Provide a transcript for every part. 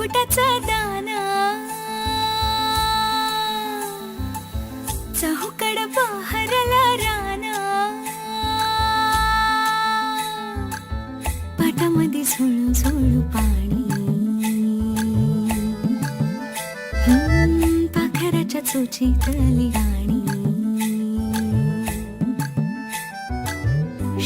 पोटाचं दान चहूकड बहरला रान पाटामध्ये झुळू झुळू पाणी पाखराच्या चोचीतली गाणी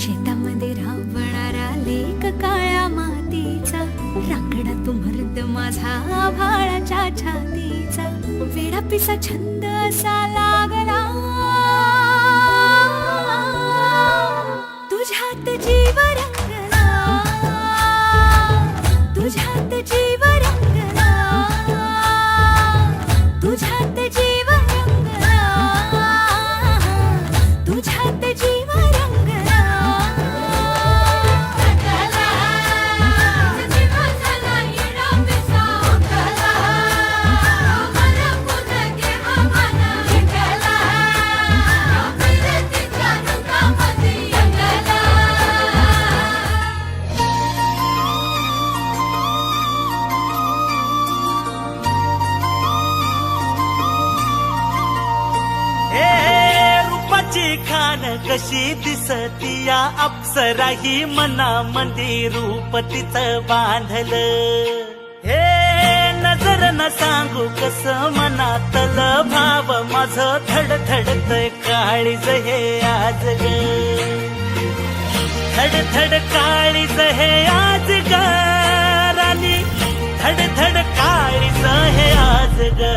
शेतामध्ये राबणारा लेक काळ्या मातीचा रांगडा तो मर्द माझा आभाळाच्या छातीचा वेडा पिसा छंद असा लागला तुझ्यात जीव रंगला तुझ्यात जीव रंगला तुझ्यात जीव रंगला तुझ्यात जीव रंगला खान कशी दिसती या अप्सरा ही मनामंदी रूप तिचं बांधलं हे नजर न सांगू कस मनातल भाव माझं धडधडतय काळीज हे आज ग धडधड काळीज हे आज ग राणी धडधड काळीज हे आज ग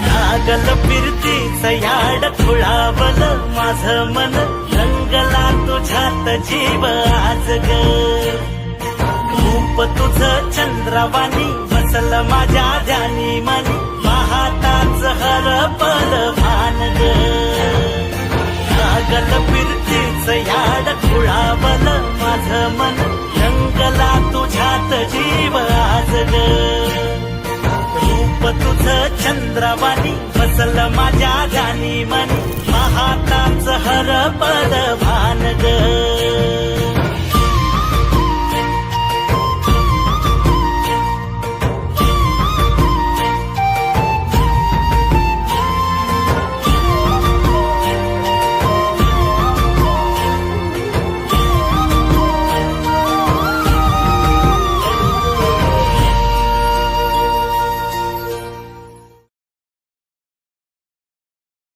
लागल फिरतीच याड खुळावल माझं मन रंगला तुझ्यात जीव आज ग रूप तुझं चंद्रवाणी बसल माझ्या ध्यानी मनी पाहताच हरपल भान ग लागल फिरतीच याड खुळावल माझं मन रंगला तुझ्यात जीव आज ग रूप तुझं चंद्रवाणी बसल माझ्या ध्यानी मनी पाहताच हरपल